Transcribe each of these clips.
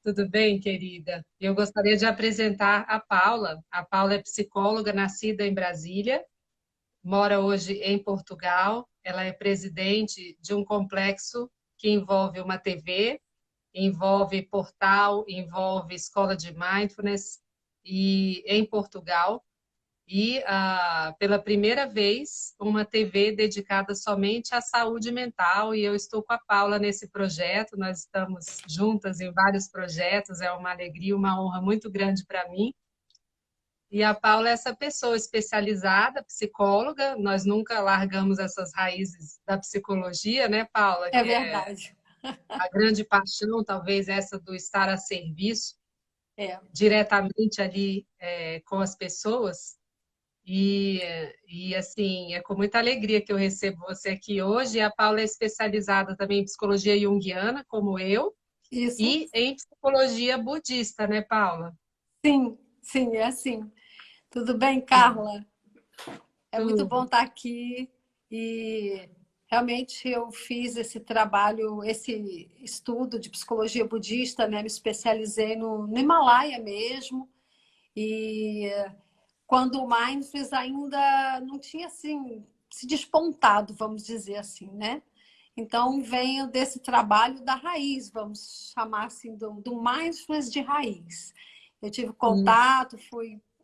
Tudo bem, querida? Eu gostaria de apresentar a Paula. A Paula é psicóloga, nascida em Brasília, mora hoje em Portugal. Ela é presidente de um complexo que envolve uma TV, envolve portal, envolve escola de mindfulness e em Portugal. E, pela primeira vez, uma TV dedicada somente à saúde mental. E eu estou com a Paula nesse projeto. Nós estamos juntas em vários projetos. É uma alegria, uma honra muito grande para mim. E a Paula é essa pessoa especializada, psicóloga. Nós nunca largamos essas raízes da psicologia, né, Paula? É Que é verdade. a grande paixão, talvez essa do estar a serviço É. diretamente ali com as pessoas. E, assim, é com muita alegria que eu recebo você aqui hoje. A Paula é especializada também em psicologia junguiana, como eu, Isso. e em psicologia budista, né, Paula? Sim, sim, é assim. Tudo bem, Sim, Carla? É muito bom tudo. estar aqui e realmente eu fiz esse trabalho, esse estudo de psicologia budista, né? Me especializei no Himalaia mesmo e quando o Mindfulness ainda não tinha assim se despontado, vamos dizer assim, né? Então venho desse trabalho da raiz, vamos chamar assim do Mindfulness de raiz. Eu tive Isso. contato,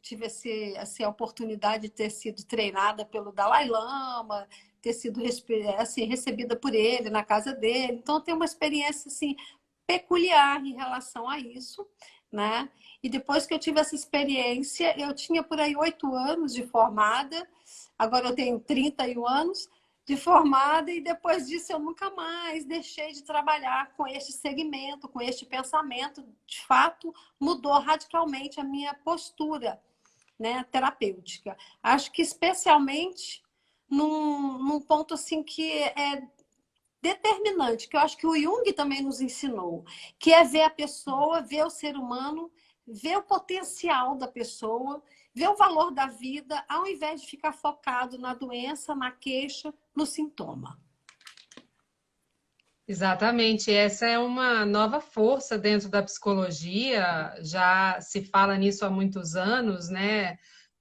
tive a oportunidade de ter sido treinada pelo Dalai Lama, ter sido assim, recebida por ele na casa dele. Então, eu tenho uma experiência assim, peculiar em relação a isso, né? E depois que eu tive essa experiência, eu tinha por aí 8 anos de formada, agora eu tenho 31 anos de formada, e depois disso eu nunca mais deixei de trabalhar com este segmento, com este pensamento. De fato, mudou radicalmente a minha postura, né, terapêutica. Acho que especialmente num ponto assim que é determinante, que eu acho que o Jung também nos ensinou, que é ver a pessoa, ver o ser humano, ver o potencial da pessoa, ver o valor da vida, ao invés de ficar focado na doença, na queixa, no sintoma. Exatamente, essa é uma nova força dentro da psicologia, já se fala nisso há muitos anos, né?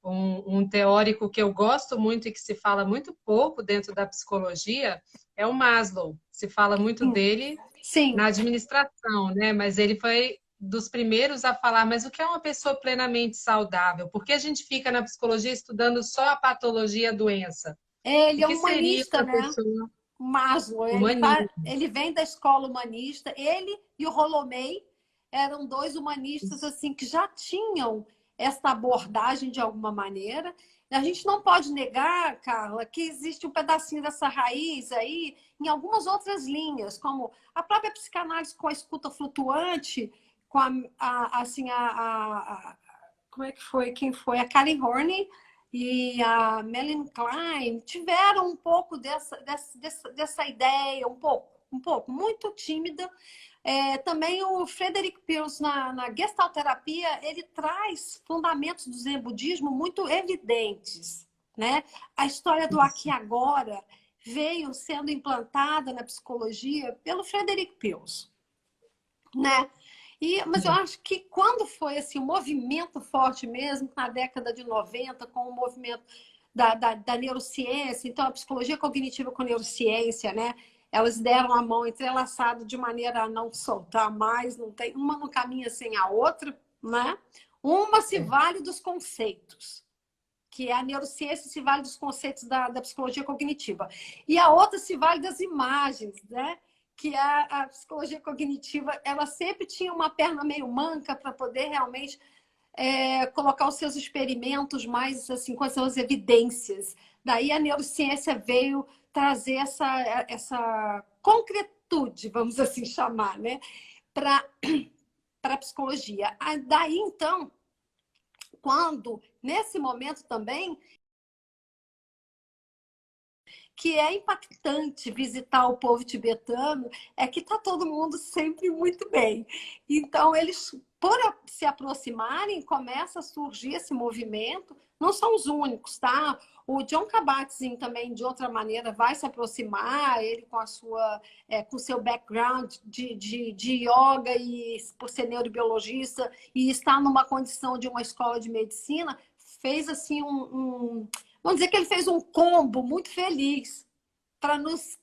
Um teórico que eu gosto muito e que se fala muito pouco dentro da psicologia é o Maslow. Se fala muito Sim, dele sim. na administração, né? Mas ele foi dos primeiros a falar, mas o que é uma pessoa plenamente saudável? Por que a gente fica na psicologia estudando só a patologia, a doença? Ele O é que seria humanista, essa né? pessoa Maslow, humanista? ele vem da escola humanista. Ele e o Rolomei eram dois humanistas assim que já tinham essa abordagem de alguma maneira. A gente não pode negar, Carla, que existe um pedacinho dessa raiz aí em algumas outras linhas, como a própria psicanálise com a escuta flutuante, com como é que foi? Quem foi? A Karen Horney e a Melanie Klein tiveram um pouco dessa ideia, um pouco, muito tímida. Também o Frederick Pearce, na gestalterapia, ele traz fundamentos do Zen budismo muito evidentes, né? A história do aqui e Isso. agora veio sendo implantada na psicologia pelo Frederick Pearce, né? Mas eu Sim. acho que quando foi assim, um movimento forte mesmo, na década de 90, com o movimento da neurociência, então a psicologia cognitiva com neurociência, né? Elas deram a mão entrelaçada de maneira a não soltar mais, não tem, uma não caminha sem a outra, né? Uma se É. vale dos conceitos, que é a neurociência se vale dos conceitos da psicologia cognitiva. E a outra se vale das imagens, né? Que a psicologia cognitiva, ela sempre tinha uma perna meio manca para poder realmente colocar os seus experimentos mais assim, com as suas evidências. Daí a neurociência veio trazer essa concretude, vamos assim chamar, né? Para a psicologia. Daí, então, quando, nesse momento também, que é impactante visitar o povo tibetano, é que está todo mundo sempre muito bem. Então, eles, por se aproximarem, começa a surgir esse movimento. não são os únicos, tá? O Jon Kabat-Zinn também, de outra maneira, vai se aproximar, ele com a sua, com o seu background de yoga e por ser neurobiologista e estar numa condição de uma escola de medicina, fez assim vamos dizer que ele fez um combo muito feliz para nos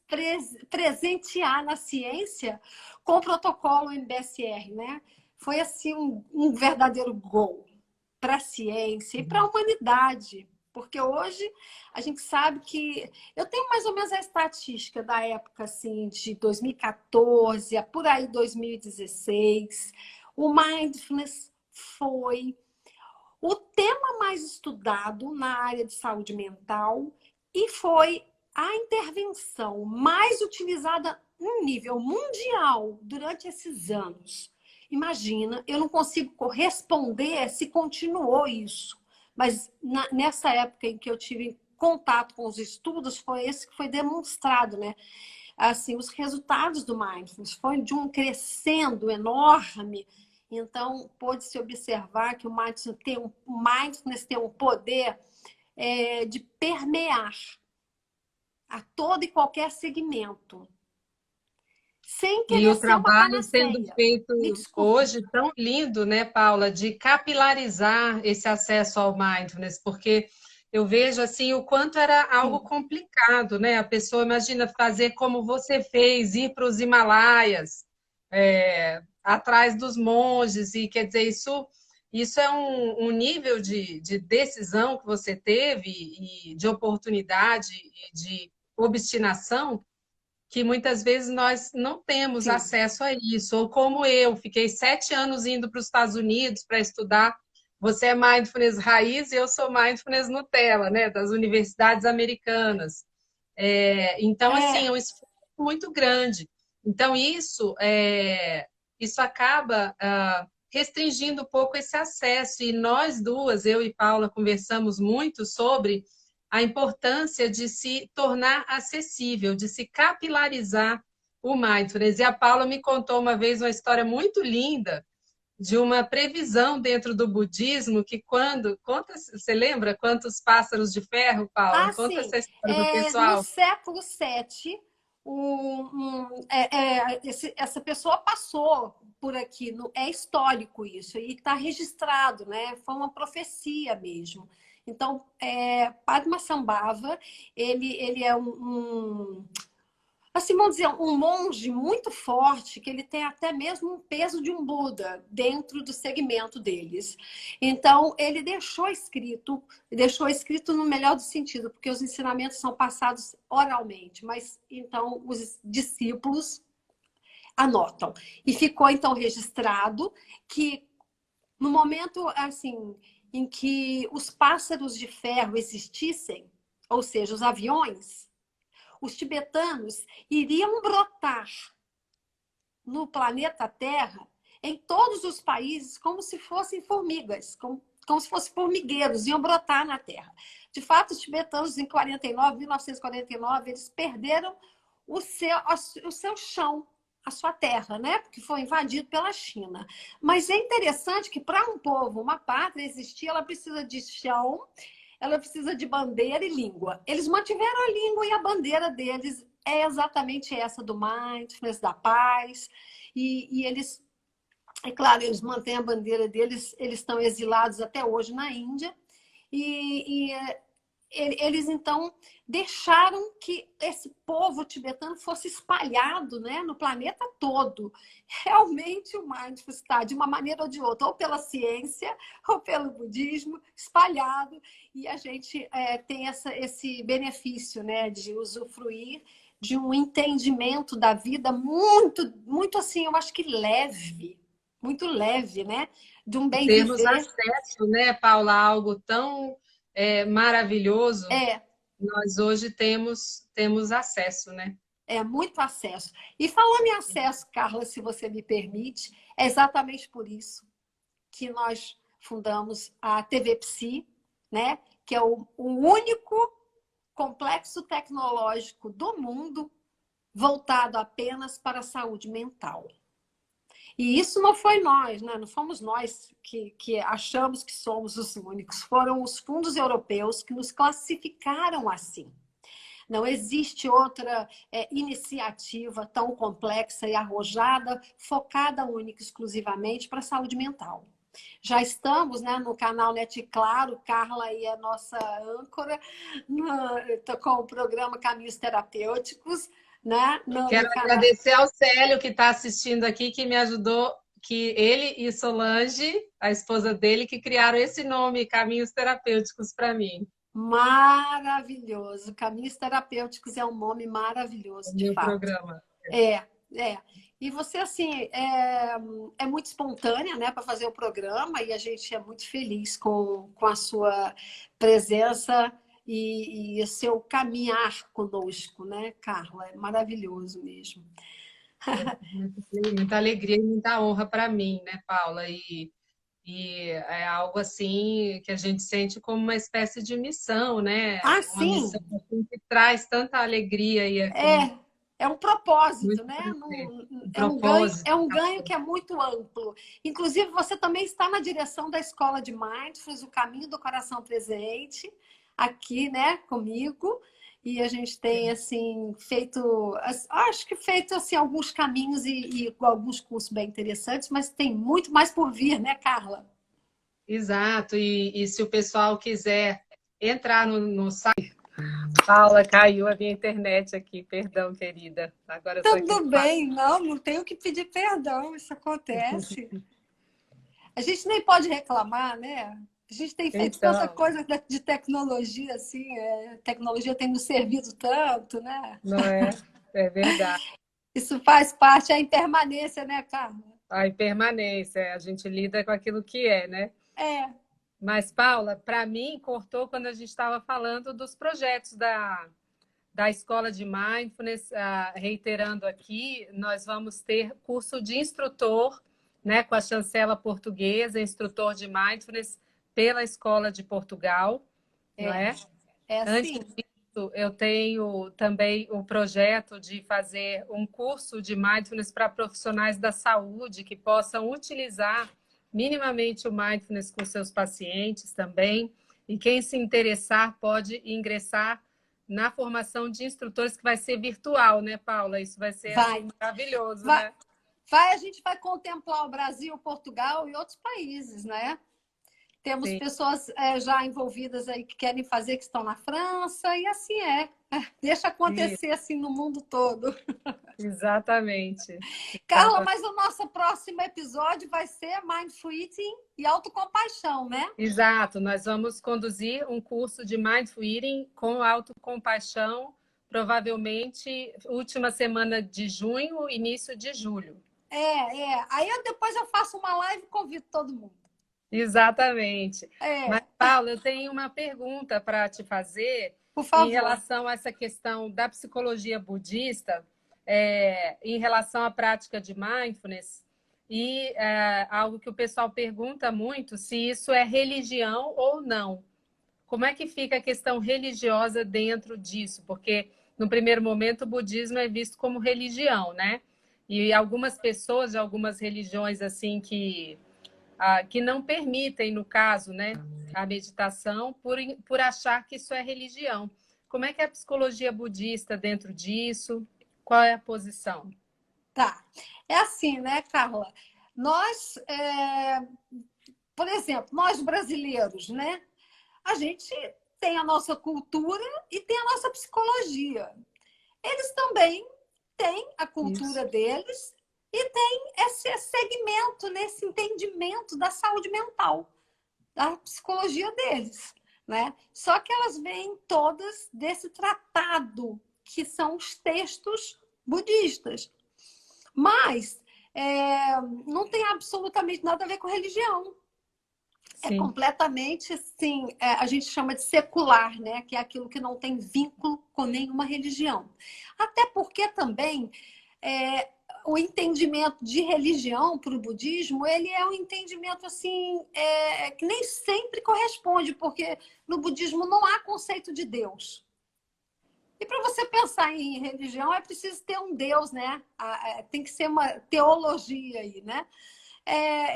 presentear na ciência com o protocolo MBSR, né? Foi assim um verdadeiro gol para a ciência e para a humanidade. Porque hoje a gente sabe que... Eu tenho mais ou menos a estatística da época assim, de 2014, por aí 2016. O Mindfulness foi o tema mais estudado na área de saúde mental e foi a intervenção mais utilizada em nível mundial durante esses anos. Imagina, eu não consigo corresponder se continuou isso. Mas nessa época em que eu tive contato com os estudos, foi esse que foi demonstrado, né? Assim, os resultados do Mindfulness foi de um crescendo enorme. Então, pôde-se observar que o Mindfulness tem um poder de permear a todo e qualquer segmento. Sem E querer o ser uma trabalho sendo panaceia. feito Me desculpe. hoje tão lindo, né, Paula, de capilarizar esse acesso ao mindfulness, porque eu vejo assim o quanto era algo Sim. complicado, né? A pessoa imagina fazer como você fez, ir para os Himalaias, atrás dos monges, e quer dizer, isso é um nível de decisão que você teve, e de oportunidade, e de obstinação, que muitas vezes nós não temos Sim. acesso a isso. Ou como eu, fiquei 7 anos indo para os Estados Unidos para estudar. Você é Mindfulness Raiz e eu sou Mindfulness Nutella, né, das universidades americanas. Então, assim, é um esforço muito grande. Então, isso acaba restringindo um pouco esse acesso. E nós duas, eu e Paula, conversamos muito sobre a importância de se tornar acessível, de se capilarizar o mindfulness. E a Paula me contou uma vez uma história muito linda de uma previsão dentro do budismo que você lembra quantos pássaros de ferro, Paula? Me conta Sim. essa história para o No pessoal. século VII, essa pessoa passou por aqui. É histórico isso, e está registrado, né? Foi uma profecia mesmo. Então, Padmasambhava, ele é assim, vamos dizer, um monge muito forte, que ele tem até mesmo um peso de um Buda dentro do segmento deles. Então, ele deixou escrito no melhor do sentido, porque os ensinamentos são passados oralmente, mas então os discípulos anotam. E ficou então registrado que no momento assim em que os pássaros de ferro existissem, ou seja, os aviões, os tibetanos iriam brotar no planeta Terra, em todos os países, como se fossem formigas, como se fossem formigueiros, iam brotar na Terra. De fato, os tibetanos, em 1949, eles perderam o seu chão, a sua terra, né? Porque foi invadido pela China. Mas é interessante que, para um povo, uma pátria existir, ela precisa de chão, ela precisa de bandeira e língua. Eles mantiveram a língua e a bandeira deles é exatamente essa do mindfulness, da paz. E eles, é claro, eles mantêm a bandeira deles, eles estão exilados até hoje na Índia. Eles, então, deixaram que esse povo tibetano fosse espalhado, né, no planeta todo. Realmente o mindfulness está, de uma maneira ou de outra, ou pela ciência, ou pelo budismo, espalhado. E a gente tem esse benefício, né, de usufruir de um entendimento da vida muito, muito assim, eu acho que leve, muito leve, né? De um bem Termos viver. acesso, né, Paula, a algo tão maravilhoso, É, nós hoje temos acesso, né? muito acesso. E falando em acesso, Carla, se você me permite, é exatamente por isso que nós fundamos a TV Psi, né? Que é o único complexo tecnológico do mundo voltado apenas para a saúde mental. E isso não foi nós, né? Não fomos nós que achamos que somos os únicos. Foram os fundos europeus que nos classificaram assim. Não existe outra iniciativa tão complexa e arrojada, focada única e exclusivamente para a saúde mental. Já estamos, né, no canal Net Claro, Carla aí é a nossa âncora, com o programa Caminhos Terapêuticos, né, Quero no canal. agradecer ao Célio que está assistindo aqui, que me ajudou, que ele e Solange, a esposa dele, que criaram esse nome, Caminhos Terapêuticos, para mim. Maravilhoso. Caminhos Terapêuticos é um nome O maravilhoso, de meu fato. programa. É, é. E você, assim, é muito espontânea, né, para fazer o programa e a gente é muito feliz com a sua presença e o seu caminhar conosco, né, Carla? É maravilhoso mesmo. Muita alegria e muita honra para mim, né, Paula? E é algo assim que a gente sente como uma espécie de missão, né? Ah, Uma missão sim, assim, que traz tanta alegria e é como é um propósito, muito né? prazer, um É propósito. um ganho que é muito amplo. Inclusive, você também está na direção da Escola de Mindfulness, o Caminho do Coração Presente, aqui, né, comigo. E a gente tem, assim, feito, acho que feito, assim, alguns caminhos e alguns cursos bem interessantes, mas tem muito mais por vir, né, Carla? Exato, e se o pessoal quiser entrar no site. Paula, caiu a minha internet aqui, perdão, querida. Agora eu estou aqui no Tudo bem, não tenho que pedir perdão, isso acontece. A gente nem pode reclamar, né? A gente tem feito tanta Então, coisa de tecnologia, assim, tecnologia tem nos servido tanto, né? não é? É verdade. Isso faz parte, a impermanência, né, Carla? A impermanência, a gente lida com aquilo que é, né? É, Mas, Paula, para mim, cortou quando a gente estava falando dos projetos da Escola de Mindfulness. Reiterando aqui, nós vamos ter curso de instrutor, né, com a chancela portuguesa, instrutor de Mindfulness pela Escola de Portugal, não é, é? é Antes assim. disso, eu tenho também o projeto de fazer um curso de Mindfulness para profissionais da saúde que possam utilizar minimamente o Mindfulness com seus pacientes também. E quem se interessar pode ingressar na formação de instrutores, que vai ser virtual, né, Paula? Isso vai ser Vai, assim maravilhoso, vai, né? a gente vai contemplar o Brasil, Portugal e outros países, né? Temos Sim, pessoas já envolvidas aí que querem fazer, que estão na França, e assim é. Deixa acontecer assim no mundo todo. exatamente. Carla, mas o nosso próximo episódio vai ser Mindful Eating e autocompaixão, né? Exato, nós vamos conduzir um curso de Mindful Eating com autocompaixão, provavelmente última semana de junho, início de julho. Aí depois eu faço uma live e convido todo mundo. Exatamente. Mas, É, Paula, eu tenho uma pergunta para te fazer por em favor. relação a essa questão da psicologia budista, em relação à prática de mindfulness, e algo que o pessoal pergunta muito, se isso é religião ou não. Como é que fica a questão religiosa dentro disso? Porque, no primeiro momento, o budismo é visto como religião, né? E algumas pessoas de algumas religiões, assim, que não permitem, no caso, né, a meditação, por achar que isso é religião. Como é que é a psicologia budista dentro disso? Qual é a posição? Tá. É assim, né, Carla? Nós, por exemplo, nós brasileiros, né? A gente tem a nossa cultura e tem a nossa psicologia. Eles também têm a Isso. cultura deles e têm esse segmento, nesse entendimento da saúde mental, da psicologia deles, né? Só que elas vêm todas desse tratado, que são os textos budistas. Mas não tem absolutamente nada a ver com religião. É Sim. completamente, assim, a gente chama de secular, né? Que é aquilo que não tem vínculo com nenhuma religião. Até porque também é, o entendimento de religião para o budismo, ele é um entendimento, assim, que nem sempre corresponde, porque no budismo não há conceito de Deus. E para você pensar em religião, é preciso ter um Deus, né? Tem que ser uma teologia aí, né?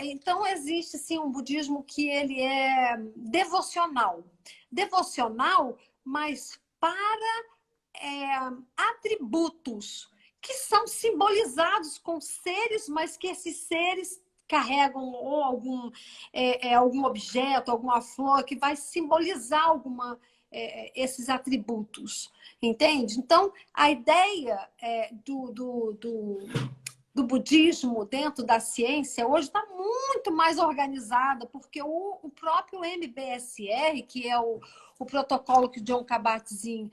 Então, existe, sim, um budismo que ele é devocional. Devocional, mas para atributos que são simbolizados com seres, mas que esses seres carregam ou algum objeto, alguma flor que vai simbolizar esses atributos, entende? Então, a ideia do budismo dentro da ciência hoje está muito mais organizada, porque o próprio MBSR, que é o protocolo que John Kabat-Zinn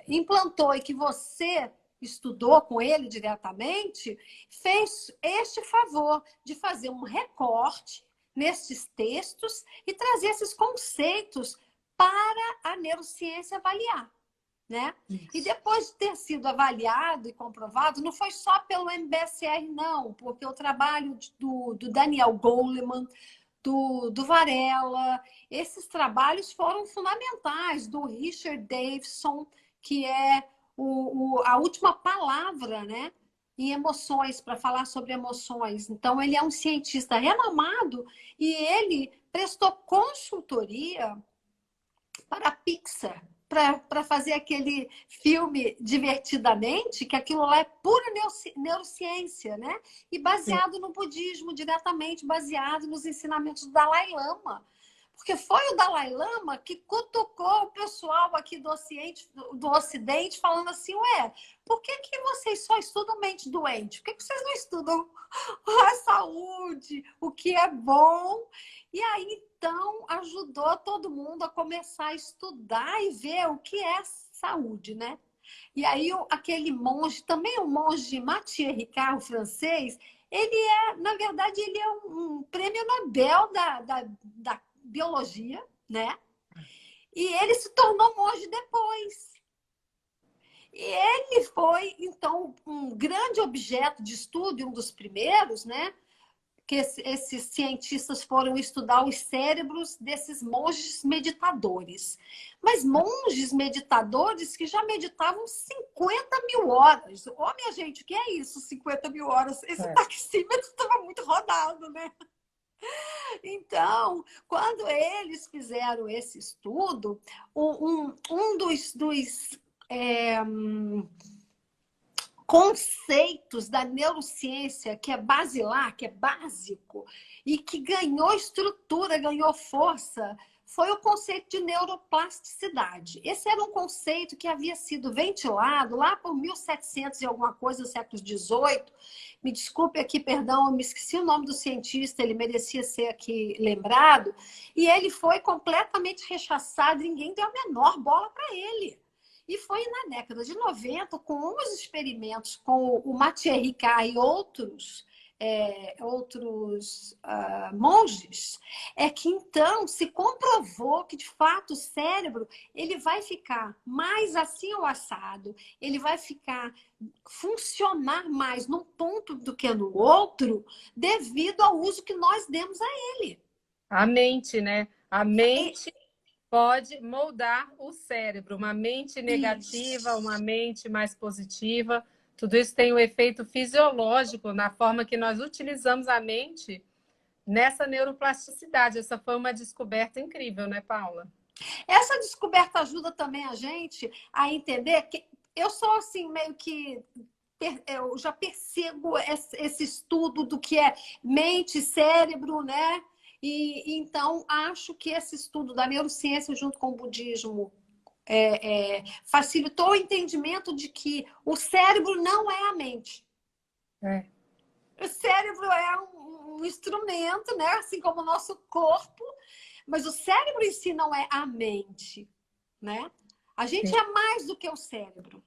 implantou e que você estudou com ele diretamente, fez este favor de fazer um recorte nesses textos e trazer esses conceitos para a neurociência avaliar. Né? E depois de ter sido avaliado e comprovado, não foi só pelo MBSR, não, porque o trabalho do Daniel Goleman, do Varela, esses trabalhos foram fundamentais, do Richard Davidson, que é a última palavra, né, em emoções, para falar sobre emoções. Então, ele é um cientista renomado e ele prestou consultoria para a Pixar, para fazer aquele filme Divertidamente, que aquilo lá é pura neurociência, né? E baseado no budismo, diretamente baseado nos ensinamentos do Dalai Lama. Porque foi o Dalai Lama que cutucou o pessoal aqui do Ocidente falando assim, ué, por que vocês só estudam mente doente? Por que vocês não estudam a saúde, o que é bom? E aí, então, ajudou todo mundo a começar a estudar e ver o que é saúde, né? E aí, aquele monge, também o monge Mathieu Ricard, francês, na verdade, ele é um prêmio Nobel da biologia, né? E ele se tornou monge depois. E ele foi, então, um grande objeto de estudo, um dos primeiros, né? Que esses cientistas foram estudar os cérebros desses monges meditadores. Mas monges meditadores que já meditavam 50 mil horas. Ô, minha gente, o que é isso, 50 mil horas? Esse taxímetro estava muito rodado, né? Então, quando eles fizeram esse estudo, um dos conceitos da neurociência que é basilar, que é básico, e que ganhou estrutura, ganhou força, foi o conceito de neuroplasticidade. Esse era um conceito que havia sido ventilado lá por 1700 e alguma coisa, no século XVIII. Me desculpe aqui, perdão, eu me esqueci o nome do cientista, ele merecia ser aqui lembrado. E ele foi completamente rechaçado, ninguém deu a menor bola para ele. E foi na década de 90, com os experimentos com o Mathieu Ricard e outros monges, que então se comprovou que, de fato, o cérebro ele vai ficar mais assim ou assado, ele vai funcionar mais num ponto do que no outro, devido ao uso que nós demos a ele. A mente, né? A mente pode moldar o cérebro, uma mente negativa, uma mente mais positiva. Tudo isso tem um efeito fisiológico na forma que nós utilizamos a mente nessa neuroplasticidade. Essa foi uma descoberta incrível, né, Paula? Essa descoberta ajuda também a gente a entender que eu sou assim, meio que eu já percebo esse estudo do que é mente, cérebro, né? E então acho que esse estudo da neurociência junto com o budismo facilitou o entendimento de que o cérebro não é a mente. O cérebro é um instrumento, né? Assim como o nosso corpo, mas o cérebro em si não é a mente, né? A gente é mais do que o cérebro.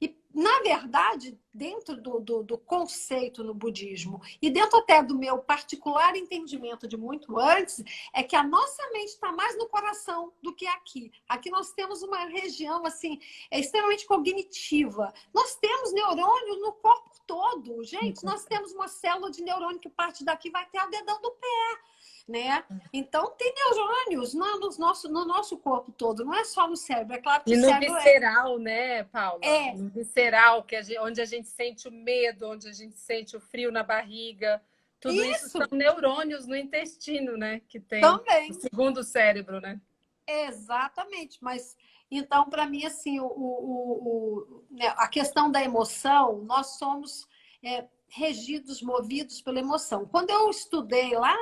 E na verdade, dentro do conceito no budismo e dentro até do meu particular entendimento de muito antes, é que a nossa mente está mais no coração do que aqui. Aqui nós temos uma região assim, extremamente cognitiva. Nós temos neurônios no corpo todo. Gente, nós temos uma célula de neurônio que parte daqui vai até o dedão do pé. Né? Então, tem neurônios no nosso corpo todo, não é só no cérebro. É claro que E o no cérebro visceral, né, Paula? é No visceral, onde a gente sente o medo, onde a gente sente o frio na barriga. Tudo isso isso são neurônios no intestino, né? Que tem o também. segundo cérebro, né? Exatamente, mas então, para mim, assim, né, a questão da emoção, nós somos regidos, movidos pela emoção. Quando eu estudei lá,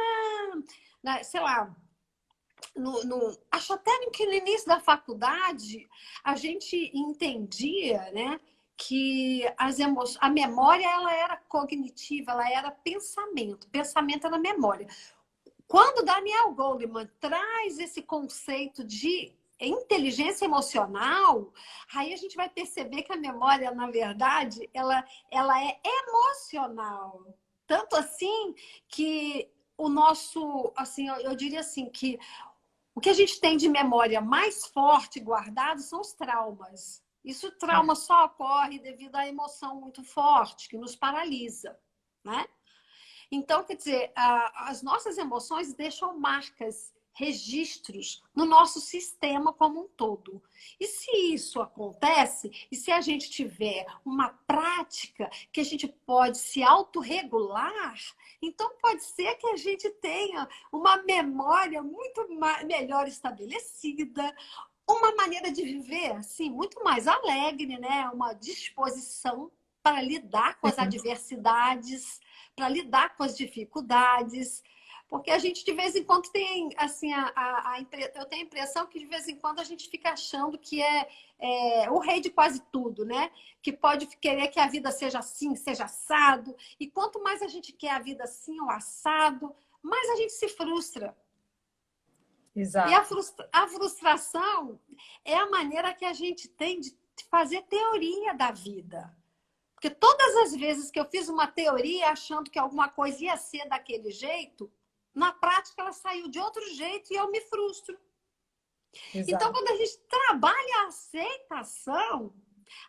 sei lá, acho até que no início da faculdade, a gente entendia, né, que a memória ela era cognitiva, ela era pensamento era memória. Quando Daniel Goleman traz esse conceito de inteligência emocional, aí a gente vai perceber que a memória, na verdade, ela é emocional. Tanto assim que o nosso, assim, eu diria assim, que o que a gente tem de memória mais forte guardado são os traumas. Isso, trauma só ocorre devido à emoção muito forte, que nos paralisa, né? Então, quer dizer, as nossas emoções deixam marcas, registros no nosso sistema como um todo. E se isso acontece, e se a gente tiver uma prática que a gente pode se autorregular, então pode ser que a gente tenha uma memória muito melhor estabelecida, uma maneira de viver assim, muito mais alegre, né? Uma disposição para lidar com as adversidades, para lidar com as dificuldades, porque a gente de vez em quando tem, assim, eu tenho a impressão que de vez em quando a gente fica achando que é o rei de quase tudo, né? Que pode querer que a vida seja assim, seja assado, e quanto mais a gente quer a vida assim ou assado, mais a gente se frustra. Exato. E a frustração é a maneira que a gente tem de fazer teoria da vida. Porque todas as vezes que eu fiz uma teoria achando que alguma coisa ia ser daquele jeito, na prática ela saiu de outro jeito e eu me frustro. Exato. Então, quando a gente trabalha a aceitação,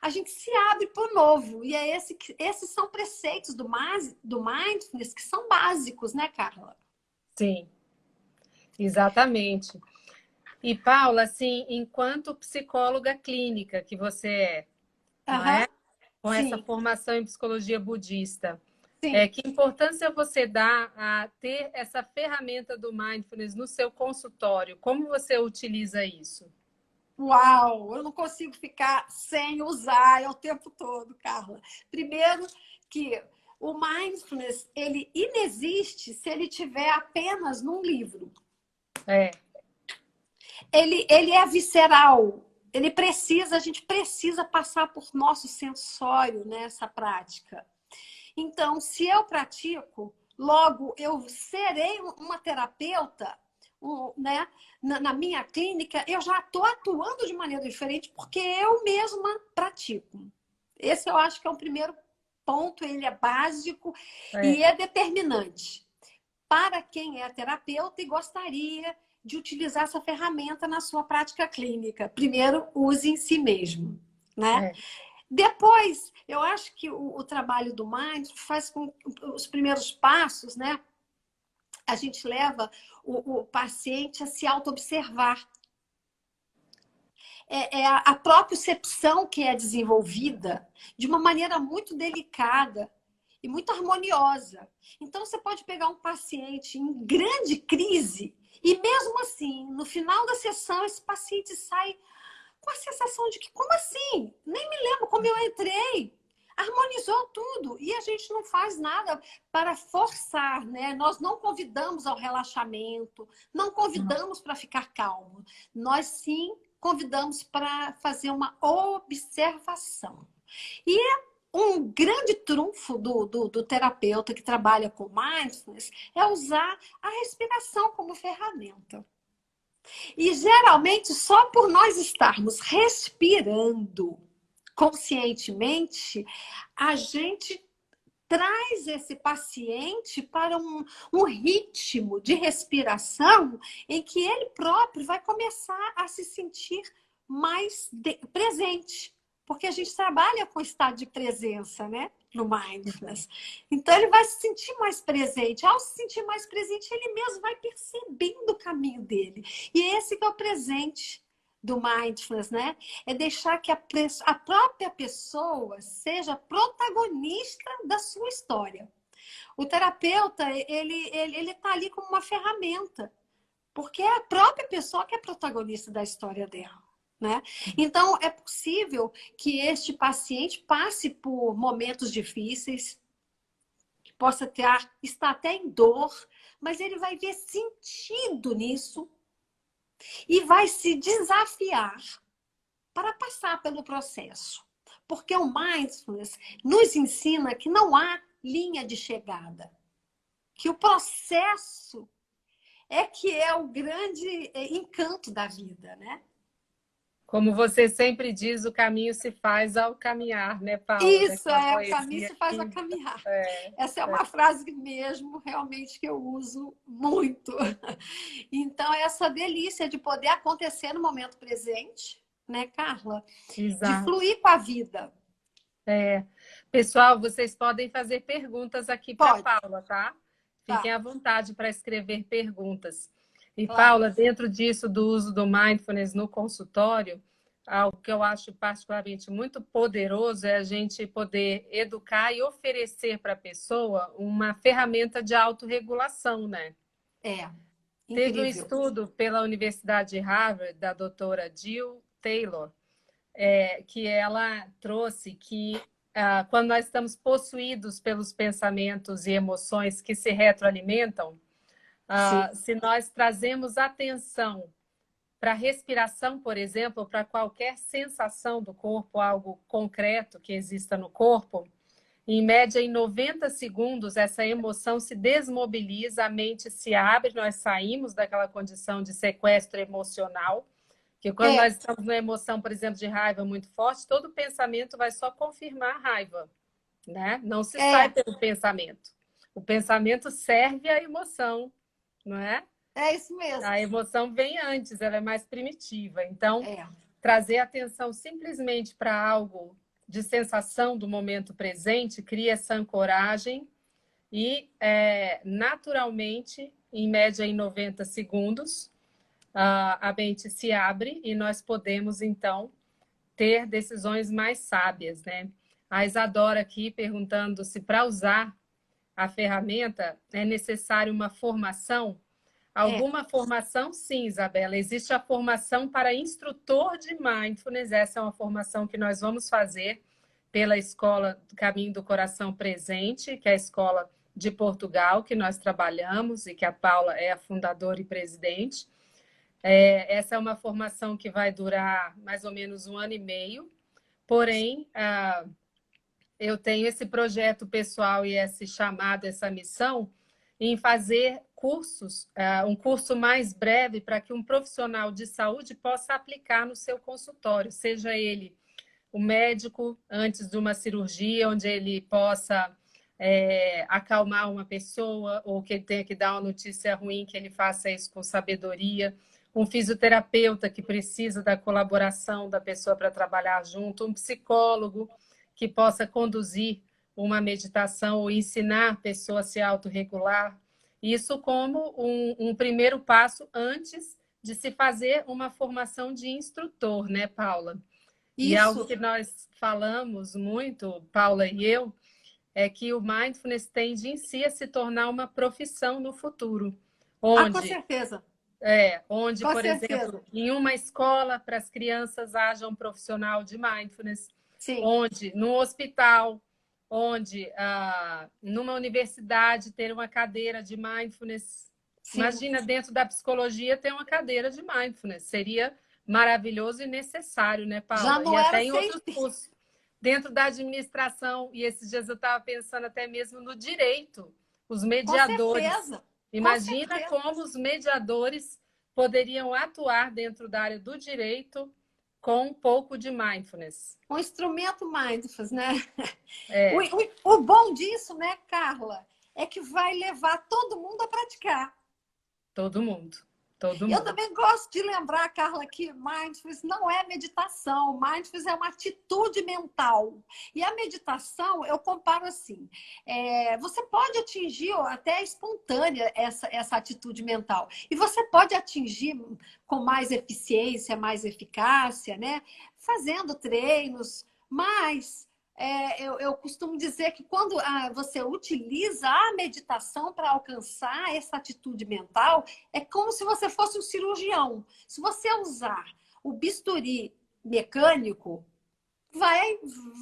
a gente se abre para o novo. E esses são preceitos do mindfulness que são básicos, né, Carla? Sim, exatamente. E, Paula, assim, enquanto psicóloga clínica que você é, não é? Com essa Sim. formação em psicologia budista, Sim. que importância você dá a ter essa ferramenta do mindfulness no seu consultório? Como você utiliza isso? Uau! Eu não consigo ficar sem usar o tempo todo, Carla. Primeiro que o mindfulness, ele inexiste se ele tiver apenas num livro. Ele é visceral. A gente precisa passar por nosso sensório nessa prática. Então, se eu pratico, logo eu serei uma terapeuta, né? Na minha clínica, eu já estou atuando de maneira diferente porque eu mesma pratico. Esse eu acho que é o primeiro ponto, ele é básico e é determinante para quem é terapeuta e gostaria de utilizar essa ferramenta na sua prática clínica. Primeiro, use em si mesmo, né? Depois, eu acho que o trabalho do Mind faz com os primeiros passos, né? A gente leva o paciente a se auto-observar. É a propriocepção que é desenvolvida de uma maneira muito delicada e muito harmoniosa. Então, você pode pegar um paciente em grande crise e, mesmo assim, no final da sessão, esse paciente sai com a sensação de que, como assim? Nem me lembro como eu entrei. Harmonizou tudo. E a gente não faz nada para forçar, né? Nós não convidamos ao relaxamento, não convidamos para ficar calmo. Nós, sim, convidamos para fazer uma observação. E um grande trunfo do terapeuta que trabalha com mindfulness é usar a respiração como ferramenta. E geralmente só por nós estarmos respirando conscientemente, a gente traz esse paciente para um ritmo de respiração em que ele próprio vai começar a se sentir mais presente. Porque a gente trabalha com estado de presença, né? No mindfulness. Então, ele vai se sentir mais presente. Ao se sentir mais presente, ele mesmo vai percebendo o caminho dele. E esse que é o presente do mindfulness, né? É deixar que a própria pessoa seja protagonista da sua história. O terapeuta, ele tá ali como uma ferramenta, porque é a própria pessoa que é protagonista da história dela, né? Então, é possível que este paciente passe por momentos difíceis, possa estar até em dor, mas ele vai ver sentido nisso e vai se desafiar para passar pelo processo. Porque o mindfulness nos ensina que não há linha de chegada. Que o processo é que é o grande encanto da vida, né? Como você sempre diz, o caminho se faz ao caminhar, né, Paula? Isso, o caminho se faz ao caminhar. Essa é uma frase mesmo, realmente, que eu uso muito. Então, essa delícia de poder acontecer no momento presente, né, Carla? Exato. De fluir com a vida. Pessoal, vocês podem fazer perguntas aqui para a Paula, tá? Fiquem à vontade para escrever perguntas. E, claro, Paula, dentro disso do uso do mindfulness no consultório, algo que eu acho particularmente muito poderoso é a gente poder educar e oferecer para a pessoa uma ferramenta de autorregulação, né? Incrível. Teve um estudo pela Universidade de Harvard, da doutora Jill Taylor, que ela trouxe que quando nós estamos possuídos pelos pensamentos e emoções que se retroalimentam, se nós trazemos atenção para a respiração, por exemplo, para qualquer sensação do corpo, algo concreto que exista no corpo, em média, em 90 segundos, essa emoção se desmobiliza, a mente se abre, nós saímos daquela condição de sequestro emocional, que quando nós estamos numa emoção, por exemplo, de raiva muito forte, todo pensamento vai só confirmar a raiva, né? Não se sai pelo pensamento. O pensamento serve à emoção, não é? É isso mesmo. A emoção vem antes, ela é mais primitiva. Então, trazer atenção simplesmente para algo de sensação do momento presente cria essa ancoragem e, naturalmente, em média em 90 segundos, a mente se abre e nós podemos, então, ter decisões mais sábias, né? A Isadora aqui perguntando se para usar a ferramenta é necessário uma formação. Alguma formação, sim, Isabela. Existe a formação para instrutor de mindfulness. Essa é uma formação que nós vamos fazer pela Escola do Caminho do Coração Presente, que é a escola de Portugal, que nós trabalhamos e que a Paula é a fundadora e presidente. Essa é uma formação que vai durar mais ou menos 1 ano e meio. Porém, eu tenho esse projeto pessoal e esse chamado, essa missão, em fazer cursos, um curso mais breve para que um profissional de saúde possa aplicar no seu consultório, seja ele o médico antes de uma cirurgia, onde ele possa acalmar uma pessoa, ou que ele tenha que dar uma notícia ruim, que ele faça isso com sabedoria, um fisioterapeuta que precisa da colaboração da pessoa para trabalhar junto, um psicólogo que possa conduzir uma meditação ou ensinar a pessoa a se autorregular. Isso como um primeiro passo antes de se fazer uma formação de instrutor, né, Paula? Isso. E algo que nós falamos muito, Paula e eu, é que o mindfulness tende em si a se tornar uma profissão no futuro. Onde, com certeza. Onde, por exemplo, em uma escola para as crianças haja um profissional de mindfulness. Sim. Onde, num hospital, onde numa universidade ter uma cadeira de mindfulness. Sim. Imagina, dentro da psicologia ter uma cadeira de mindfulness. Seria maravilhoso e necessário, né, Paula? Já não e era até em outros cursos. Dentro da administração, e esses dias eu estava pensando até mesmo no direito, os mediadores. Com certeza. Imagina como os mediadores poderiam atuar dentro da área do direito com um pouco de mindfulness. Um instrumento mindfulness, né? É. O bom disso, né, Carla, é que vai levar todo mundo a praticar. Todo mundo. Todo Eu mundo. também gosto de lembrar, Carla, que mindfulness não é meditação. Mindfulness é uma atitude mental. E a meditação, eu comparo assim, você pode atingir até espontânea essa atitude mental. E você pode atingir com mais eficiência, mais eficácia, né? Fazendo treinos, mas eu costumo dizer que quando você utiliza a meditação para alcançar essa atitude mental, é como se você fosse um cirurgião. Se você usar o bisturi mecânico,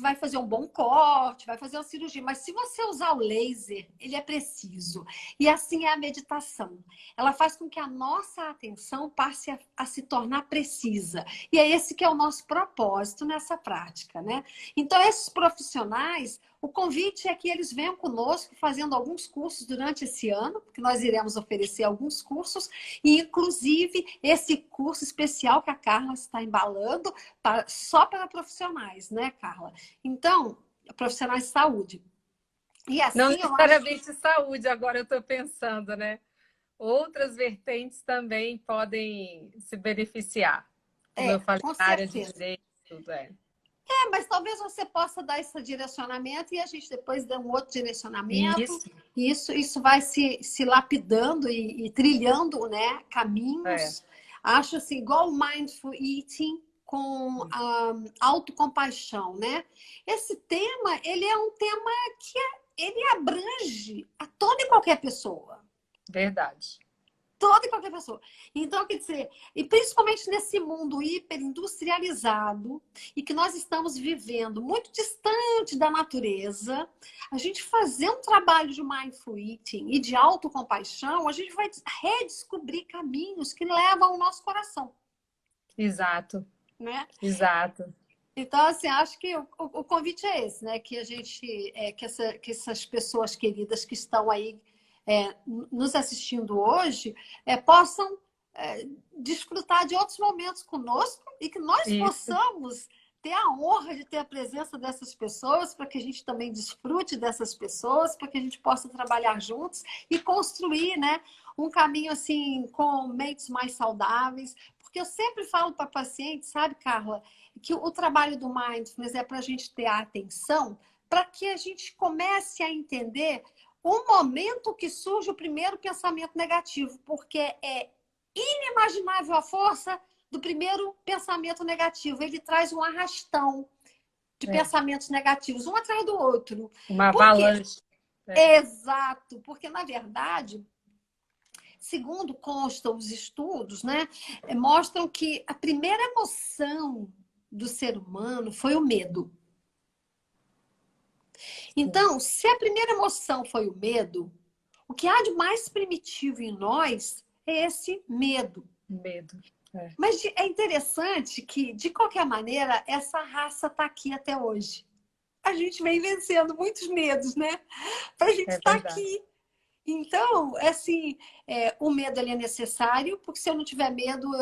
vai fazer um bom corte, vai fazer uma cirurgia. Mas se você usar o laser, ele é preciso. E assim é a meditação. Ela faz com que a nossa atenção passe a se tornar precisa. E é esse que é o nosso propósito nessa prática, né? Então, esses profissionais, o convite é que eles venham conosco fazendo alguns cursos durante esse ano, que nós iremos oferecer alguns cursos, e inclusive esse curso especial que a Carla está embalando só para profissionais, né, Carla? Então, profissionais de saúde. E assim, não necessariamente saúde, agora eu estou pensando, né? Outras vertentes também podem se beneficiar. Como eu falei, com na área de certeza. direito, tudo Mas talvez você possa dar esse direcionamento e a gente depois dê um outro direcionamento. Isso vai se lapidando e trilhando, né, caminhos. Acho assim, igual o Mindful Eating com autocompaixão, né? Esse tema, ele é um tema que ele abrange a toda e qualquer pessoa. Verdade. Toda e qualquer pessoa. Então, quer dizer, e principalmente nesse mundo hiperindustrializado e que nós estamos vivendo muito distante da natureza, a gente fazer um trabalho de mindful eating e de autocompaixão, a gente vai redescobrir caminhos que levam ao nosso coração. Exato. Né? Exato. Então, assim, acho que o convite é esse, né? Que a gente, que essas pessoas queridas que estão aí nos assistindo hoje possam desfrutar de outros momentos conosco e que nós possamos ter a honra de ter a presença dessas pessoas para que a gente também desfrute dessas pessoas, para que a gente possa trabalhar juntos e construir, né, um caminho assim com mentes mais saudáveis. Porque eu sempre falo para pacientes, sabe, Carla, que o trabalho do Mindfulness é para a gente ter a atenção para que a gente comece a entender o momento que surge o primeiro pensamento negativo, porque é inimaginável a força do primeiro pensamento negativo. Ele traz um arrastão de pensamentos negativos, um atrás do outro. Uma avalanche. Exato, porque, na verdade, segundo constam os estudos, né, mostram que a primeira emoção do ser humano foi o medo. Então, se a primeira emoção foi o medo, o que há de mais primitivo em nós é esse medo. Medo. Mas é interessante que, de qualquer maneira, essa raça está aqui até hoje. A gente vem vencendo muitos medos, né? Para a gente estar aqui. Então, assim, o medo ele é necessário, porque se eu não tiver medo,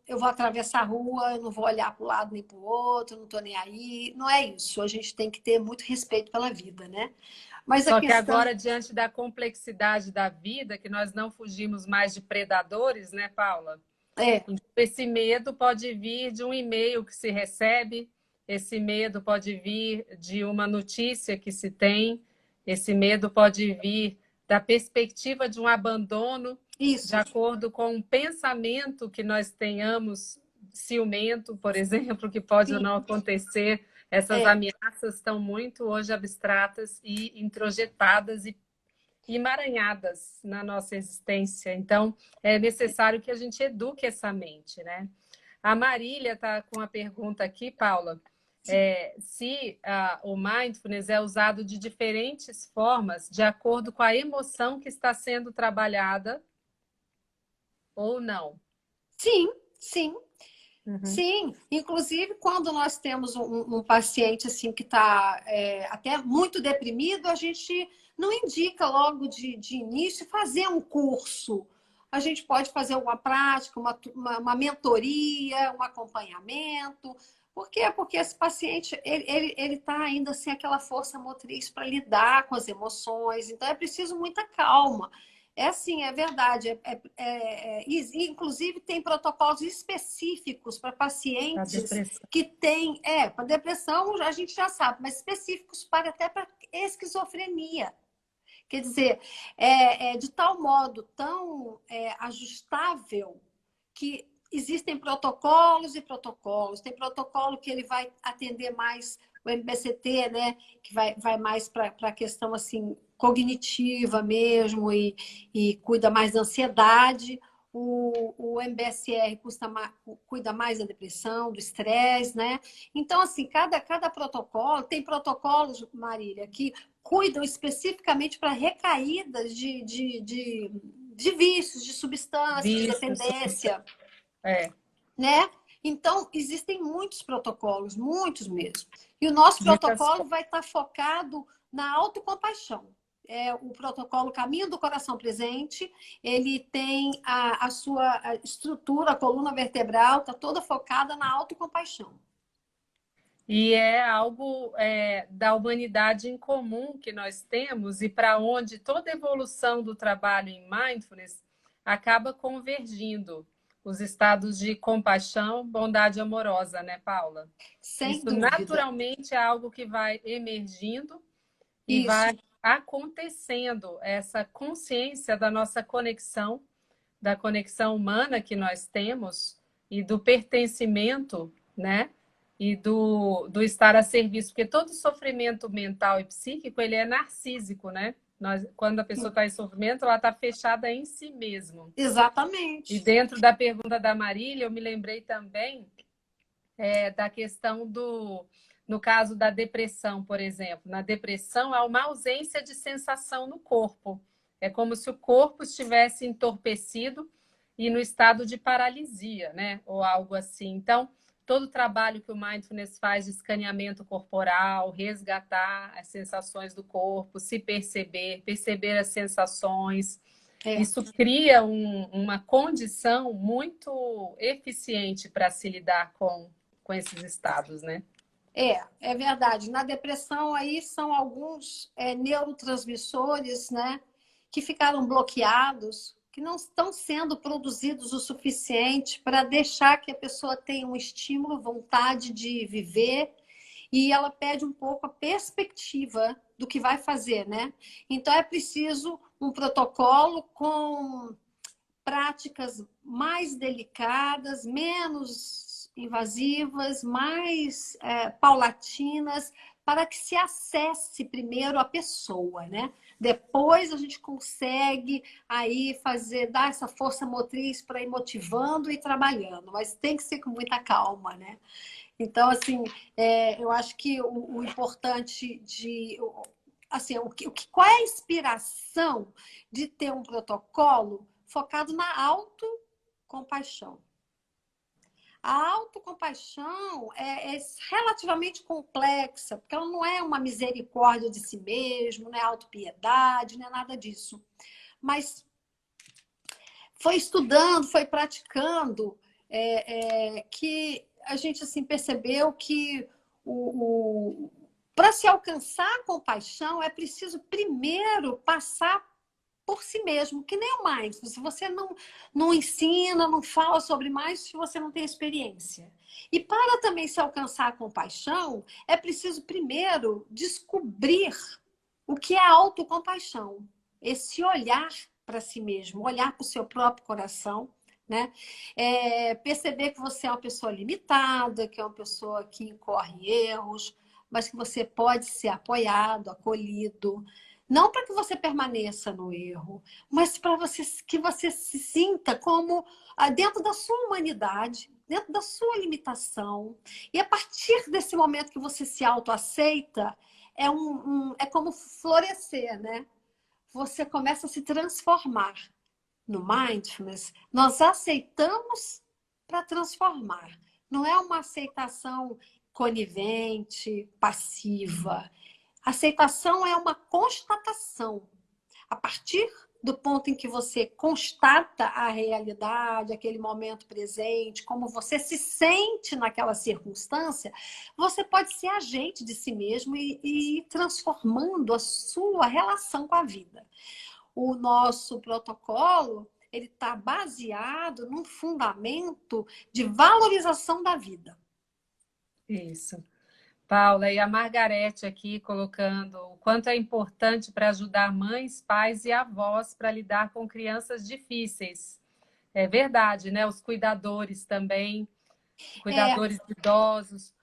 eu vou atravessar a rua, eu não vou olhar para o lado nem para o outro, não estou nem aí. Não é isso. A gente tem que ter muito respeito pela vida, né? Mas Só que agora, diante da complexidade da vida, que nós não fugimos mais de predadores, né, Paula? Então, esse medo pode vir de um e-mail que se recebe, esse medo pode vir de uma notícia que se tem, esse medo pode vir da perspectiva de um abandono, de acordo com um pensamento que nós tenhamos ciumento, por exemplo, que pode ou não acontecer. Essas ameaças estão muito hoje abstratas e introjetadas e emaranhadas na nossa existência. Então, é necessário que a gente eduque essa mente, né? A Marília está com a pergunta aqui, Paula, se o mindfulness é usado de diferentes formas de acordo com a emoção que está sendo trabalhada ou não. Sim, sim. Sim, inclusive quando nós temos um paciente assim que está até muito deprimido, a gente não indica logo de início fazer um curso. a gente pode fazer uma prática, uma mentoria, um acompanhamento. Por quê? Porque esse paciente, ele tá ainda sem aquela força motriz para lidar com as emoções. Então, é preciso muita calma. É assim, é verdade. Inclusive, tem protocolos específicos para A pacientes depressão. que têm... para depressão, a gente já sabe, mas específicos até para esquizofrenia. Quer dizer, de tal modo tão ajustável que existem protocolos e protocolos. Tem protocolo que ele vai atender mais o MBCT, né? Que vai mais para a questão assim, cognitiva mesmo e cuida mais da ansiedade. O MBSR cuida mais da depressão, do estresse, né? Então, assim, cada protocolo... Tem protocolos, Marília, que cuidam especificamente para recaídas de vícios, de substâncias, de Vícios, dependência, é. né? Então, existem muitos protocolos, muitos mesmo. E o nosso Muitas protocolo vai estar focado na autocompaixão. É o protocolo Caminho do Coração Presente. Ele tem a sua estrutura, a coluna vertebral, está toda focada na autocompaixão. E é algo da humanidade em comum que nós temos e para onde toda evolução do trabalho em mindfulness acaba convergindo os estados de compaixão, bondade amorosa, né, Paula? Sem Isso dúvida. naturalmente é algo que vai emergindo e vai Isso. acontecendo essa consciência da nossa conexão, da conexão humana que nós temos e do pertencimento, né? E do estar a serviço, porque todo sofrimento mental e psíquico, ele é narcísico, né? Quando a pessoa está em sofrimento, ela está fechada em si mesma. E Exatamente. dentro da pergunta da Marília, eu me lembrei também da questão no caso da depressão, por exemplo. Na depressão, há uma ausência de sensação no corpo. É como se o corpo estivesse entorpecido e no estado de paralisia, né? Ou algo assim. Então, todo o trabalho que o Mindfulness faz de escaneamento corporal, resgatar as sensações do corpo, se perceber, perceber as sensações, isso cria uma condição muito eficiente para se lidar com esses estados, né? É verdade. Na depressão, aí são alguns neurotransmissores, né, que ficaram bloqueados, que não estão sendo produzidos o suficiente para deixar que a pessoa tenha um estímulo, vontade de viver, e ela perde um pouco a perspectiva do que vai fazer, né? Então, é preciso um protocolo com práticas mais delicadas, menos invasivas, mais paulatinas, para que se acesse primeiro a pessoa, né? Depois a gente consegue aí dar essa força motriz para ir motivando e trabalhando, mas tem que ser com muita calma, né? Então, assim, eu acho que o importante assim, qual é a inspiração de ter um protocolo focado na autocompaixão? A autocompaixão é relativamente complexa, porque ela não é uma misericórdia de si mesmo, não é autopiedade, não é nada disso. Mas foi estudando, foi praticando, que a gente assim, percebeu que para se alcançar a compaixão é preciso primeiro passar por si mesmo, que nem o mindfulness. Se você não ensina, não fala sobre mais, se você não tem experiência. E para também se alcançar a compaixão, é preciso primeiro descobrir o que é autocompaixão. Esse olhar para si mesmo, olhar para o seu próprio coração, né? Perceber que você é uma pessoa limitada, que é uma pessoa que incorre erros, mas que você pode ser apoiado, acolhido. Não para que você permaneça no erro, mas para que você se sinta como dentro da sua humanidade, dentro da sua limitação. E a partir desse momento que você se autoaceita, é como florescer, né? Você começa a se transformar. No mindfulness, nós aceitamos para transformar. Não é uma aceitação conivente, passiva. Aceitação é uma constatação. A partir do ponto em que você constata a realidade, aquele momento presente, como você se sente naquela circunstância, você pode ser agente de si mesmo e ir transformando a sua relação com a vida. O nosso protocolo, ele está baseado num fundamento de valorização da vida. Isso. Paula, e a Margarete aqui colocando o quanto é importante para ajudar mães, pais e avós para lidar com crianças difíceis. É verdade, né? Os cuidadores também, cuidadores idosos.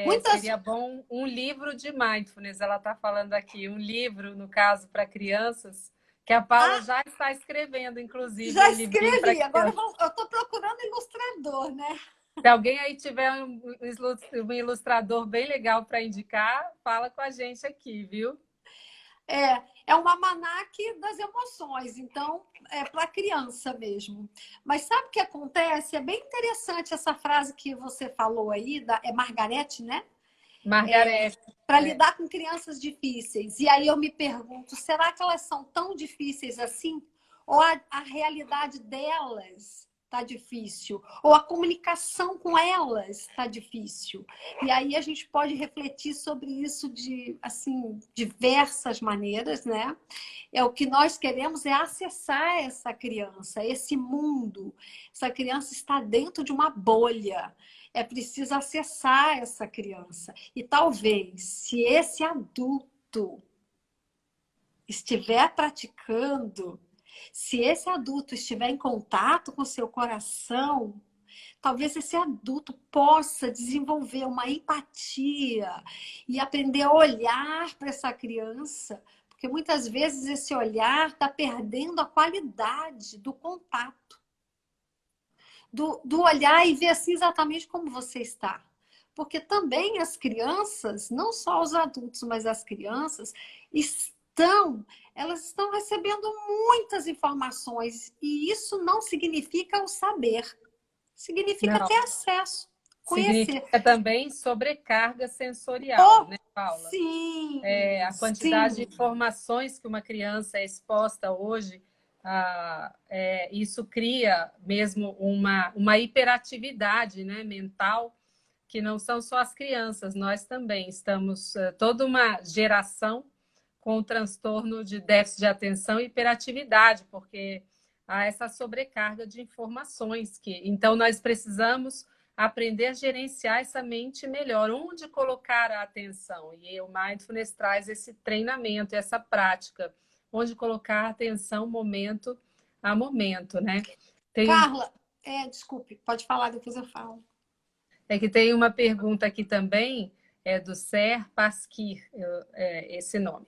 Muitas Seria bom um livro de mindfulness, ela está falando aqui, um livro, no caso, para crianças, que a Paula já está escrevendo, inclusive, já um livrinho para escrevi, agora crianças. eu estou procurando ilustrador, né? Se alguém aí tiver um ilustrador bem legal para indicar, fala com a gente aqui, viu? É um almanaque das emoções, então é para criança mesmo. Mas sabe o que acontece? É bem interessante essa frase que você falou aí, é Margarete, né? Margarete. Para lidar com crianças difíceis. E aí eu me pergunto, será que elas são tão difíceis assim? Ou a realidade delas está difícil? Ou a comunicação com elas está difícil? E aí a gente pode refletir sobre isso de assim diversas maneiras, né? O que nós queremos é acessar essa criança, esse mundo. Essa criança está dentro de uma bolha. É preciso acessar essa criança. E talvez, se esse adulto estiver praticando, se esse adulto estiver em contato com o seu coração, talvez esse adulto possa desenvolver uma empatia e aprender a olhar para essa criança, porque muitas vezes esse olhar está perdendo a qualidade do contato. Do olhar e ver assim exatamente como você está. Porque também as crianças, não só os adultos, mas as crianças, elas estão recebendo muitas informações. E isso não significa o saber. Significa Não. ter acesso, conhecer. Significa também sobrecarga sensorial, né, Paula? Sim, A quantidade de sim. informações que uma criança é exposta hoje, isso cria mesmo uma hiperatividade, né, mental, que não são só as crianças, nós também estamos, toda uma geração com transtorno de déficit de atenção e hiperatividade, porque há essa sobrecarga de informações. Então, nós precisamos aprender a gerenciar essa mente melhor, onde colocar a atenção. E o Mindfulness traz esse treinamento, essa prática, onde colocar a atenção momento a momento, né? Carla, desculpe, pode falar, depois eu falo. É que tem uma pergunta aqui também, do Ser Pasquir, esse nome.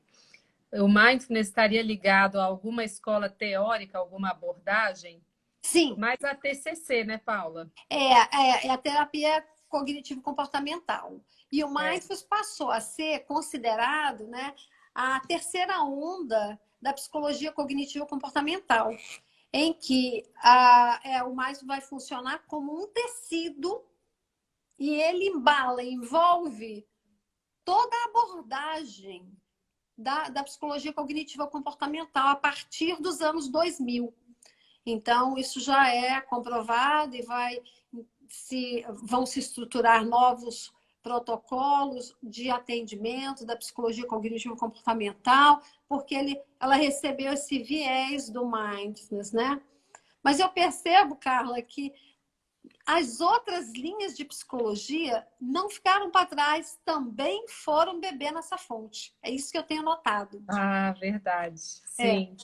O Mindfulness estaria ligado a alguma escola teórica, alguma abordagem? Sim. Mais a TCC, né, Paula? É a terapia cognitivo-comportamental. E o Mindfulness passou a ser considerado, né, a terceira onda da psicologia cognitivo-comportamental, em que o Mindfulness vai funcionar como um tecido e ele envolve toda a abordagem da psicologia cognitiva comportamental a partir dos anos 2000. Então, isso já é comprovado e vão se estruturar novos protocolos de atendimento da psicologia cognitiva comportamental, porque ela recebeu esse viés do mindfulness, né? Mas eu percebo, Carla, que as outras linhas de psicologia não ficaram para trás, também foram beber nessa fonte. É isso que eu tenho notado. Ah, verdade. Sim.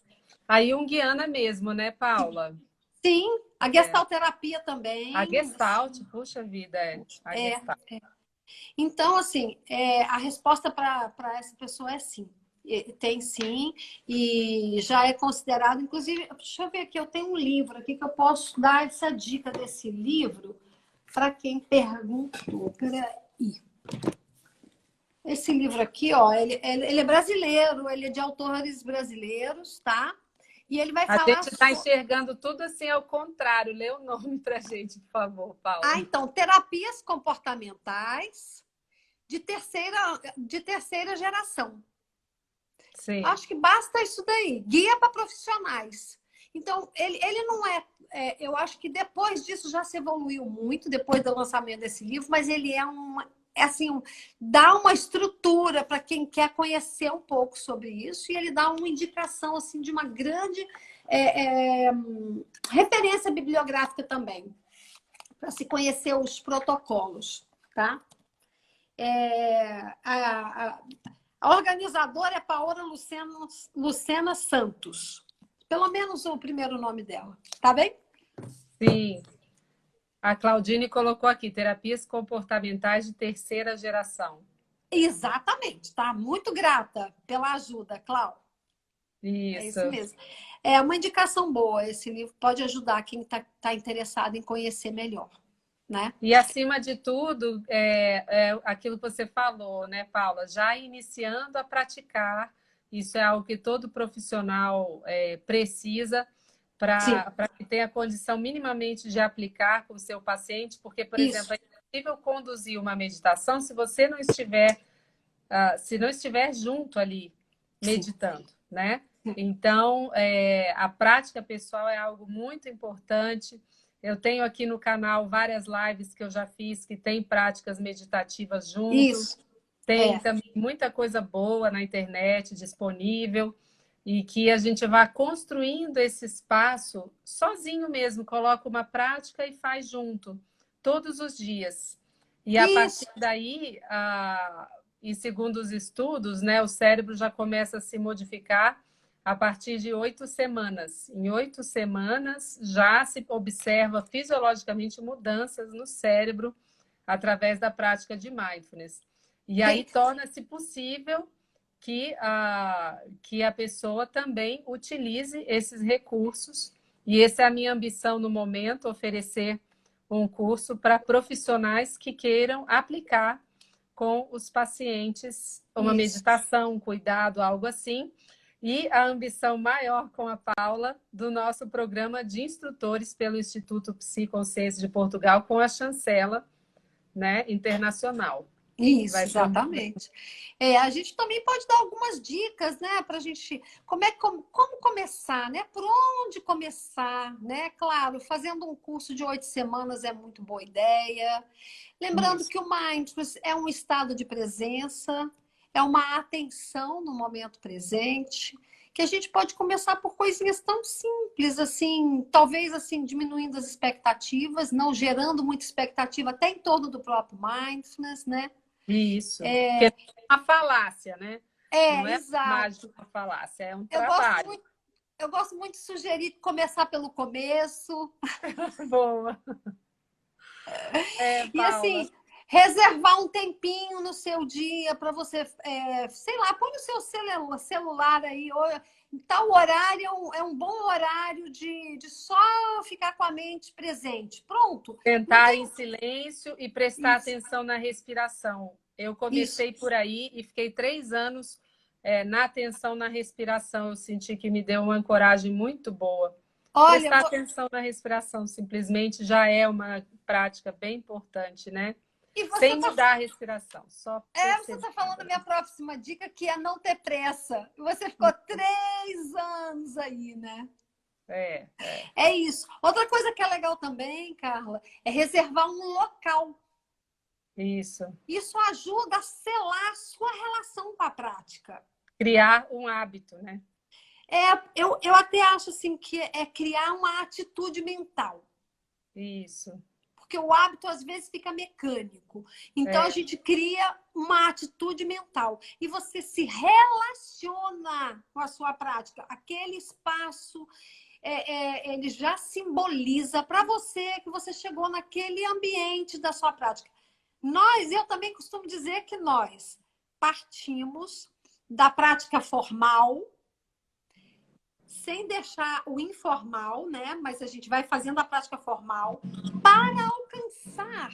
A junguiana mesmo, né, Paula? Sim, a gestalterapia também. A Gestalt, puxa vida, a Gestalt. Então, assim, a resposta para essa pessoa é sim. Tem sim, e já é considerado, inclusive, deixa eu ver aqui, eu tenho um livro aqui que eu posso dar essa dica desse livro para quem perguntou. Peraí. Esse livro aqui, ó, ele é brasileiro, ele é de autores brasileiros, tá? E ele vai falar... A gente está enxergando tudo assim ao contrário. Lê o nome para a gente, por favor, Paula. Então, terapias comportamentais de terceira geração. Sim. Acho que basta isso daí. Guia para profissionais. Então, ele não eu acho que depois disso já se evoluiu muito, depois do lançamento desse livro, mas ele dá uma estrutura para quem quer conhecer um pouco sobre isso, e ele dá uma indicação assim, de uma grande referência bibliográfica também, para se conhecer os protocolos, tá? A organizadora é Paola Lucena Santos. Pelo menos o primeiro nome dela. Tá bem? Sim. A Claudine colocou aqui, terapias comportamentais de terceira geração. Exatamente, tá? Muito grata pela ajuda, Clau. É Isso. isso mesmo. É uma indicação boa. Esse livro pode ajudar quem tá interessado em conhecer melhor, né? E, acima de tudo, aquilo que você falou, né, Paula? Já iniciando a praticar, isso é algo que todo profissional precisa Sim, para que tenha a condição minimamente de aplicar com o seu paciente, porque, por exemplo, isso. é impossível conduzir uma meditação se você não estiver, se não estiver junto ali, Sim. meditando, né? Então, a prática pessoal é algo muito importante. Eu tenho aqui no canal várias lives que eu já fiz que tem práticas meditativas junto. Isso. Tem também muita coisa boa na internet disponível e que a gente vai construindo esse espaço sozinho mesmo, coloca uma prática e faz junto, todos os dias. E a partir Isso. daí, e segundo os estudos, né, o cérebro já começa a se modificar a partir de 8 semanas. Em 8 semanas já se observa fisiologicamente mudanças no cérebro através da prática de mindfulness. E aí torna-se possível que a pessoa também utilize esses recursos. E essa é a minha ambição no momento, oferecer um curso para profissionais que queiram aplicar com os pacientes uma meditação, um cuidado, algo assim. E a ambição maior com a Paula do nosso programa de instrutores pelo Instituto Psiconsciência de Portugal com a chancela, né, internacional. Isso, Vai ser exatamente. A gente também pode dar algumas dicas, né, para a gente como começar, né? Por onde começar, né? Claro, fazendo um curso de 8 semanas é muito boa ideia. Lembrando que o mindfulness é um estado de presença, é uma atenção no momento presente, que a gente pode começar por coisinhas tão simples, assim, talvez assim, diminuindo as expectativas, não gerando muita expectativa até em torno do próprio mindfulness, né? Isso. Porque é uma falácia, né? Não é mágico Exato. uma falácia, é um Eu gosto trabalho. muito, eu gosto muito de sugerir começar pelo começo. Boa. E Paula. assim, reservar um tempinho no seu dia para você, sei lá, põe o seu celular aí, ou, tal horário é um bom horário de só ficar com a mente presente. Pronto. Sentar em silêncio e prestar Isso. atenção na respiração. Eu Isso. comecei por aí e fiquei 3 anos na atenção na respiração. Eu senti que me deu uma ancoragem muito boa. Olha, Prestar atenção na respiração simplesmente já é uma prática bem importante, né? e você Sem tá mudar a respiração, só você perceber. está falando da minha próxima dica, que é não ter pressa. Você ficou 3 anos aí, né? É isso. Outra coisa que é legal também, Carla, é reservar um local. Isso. Isso ajuda a selar a sua relação com a prática. Criar um hábito, né? Eu até acho assim que é criar uma atitude mental. Isso. Porque o hábito às vezes fica mecânico. Então a gente cria uma atitude mental. E você se relaciona com a sua prática. Aquele espaço, ele já simboliza para você que você chegou naquele ambiente da sua prática. Eu também costumo dizer que nós partimos da prática formal, sem deixar o informal, né? Mas a gente vai fazendo a prática formal para alcançar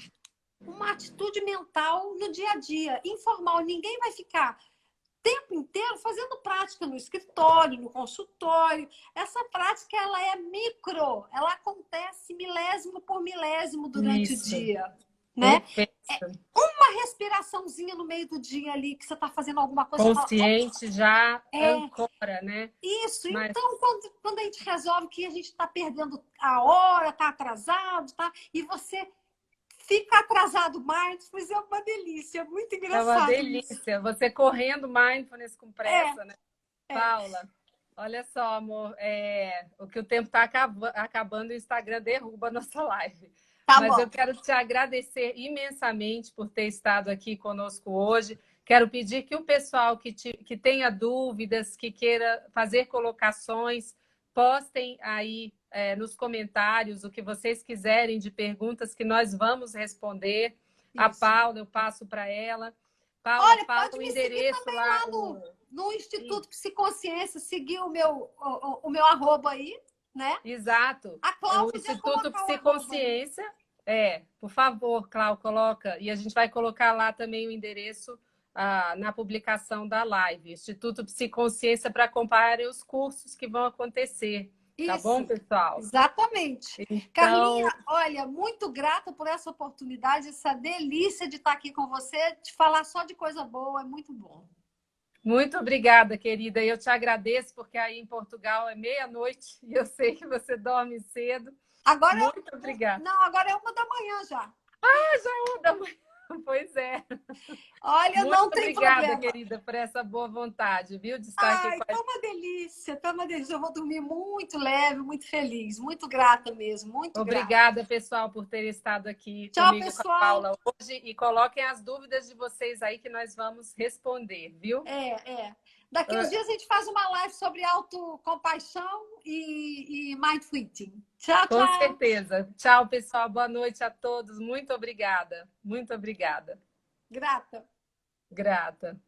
uma atitude mental no dia a dia, informal. Ninguém vai ficar o tempo inteiro fazendo prática no escritório, no consultório. Essa prática, ela é micro, ela acontece milésimo por milésimo durante o dia. né? Perfeito. Uma respiraçãozinha no meio do dia ali, que você está fazendo alguma coisa. Consciente já é, ancora, né? isso. Mas... Então, quando a gente resolve que a gente está perdendo a hora, está atrasado, tá? E você fica atrasado mindfulness, é uma delícia, é muito É uma engraçado isso. delícia. Você correndo mindfulness com pressa, né? É. Paula, olha só, amor, o que o tempo está acabando, o Instagram derruba a nossa live. Tá Mas bom. eu quero te agradecer imensamente por ter estado aqui conosco hoje. Quero pedir que o pessoal que tenha dúvidas, que queira fazer colocações, postem aí nos comentários o que vocês quiserem de perguntas que nós vamos responder. Isso. A Paula, eu passo para ela. Paula, olha, fala pode o me seguir endereço também lá. no Instituto Psiconsciência, seguir o meu arroba aí, né? Exato. A É o Cláudia podia Instituto colocar o arroba aí. Psiconsciência. Por favor, Cláudia, coloca. E a gente vai colocar lá também o endereço na publicação da live. Instituto Psiconsciência para acompanhar os cursos que vão acontecer. Tá Isso, bom, pessoal? exatamente. Então... Carlinha, olha, muito grata por essa oportunidade, essa delícia de estar aqui com você, de falar só de coisa boa, é muito bom. Muito obrigada, querida. Eu te agradeço, porque aí em Portugal é meia-noite e eu sei que você dorme cedo. Agora muito obrigada. Não, agora é 1h já. Já é 1h. Pois é. Olha, muito não tem obrigada, problema. querida, por essa boa vontade, viu? De estar aqui com a gente. Tá uma delícia, tá uma delícia. Eu vou dormir muito leve, muito feliz, muito grata mesmo, muito Obrigada, grata. pessoal, por ter estado aqui Tchau, comigo, pessoal. com a Paula hoje. E coloquem as dúvidas de vocês aí que nós vamos responder, viu? Daqui uns dias a gente faz uma live sobre autocompaixão e mindful eating. Tchau, tchau. Com certeza. Tchau, pessoal. Boa noite a todos. Muito obrigada. Muito obrigada. Grata. Grata.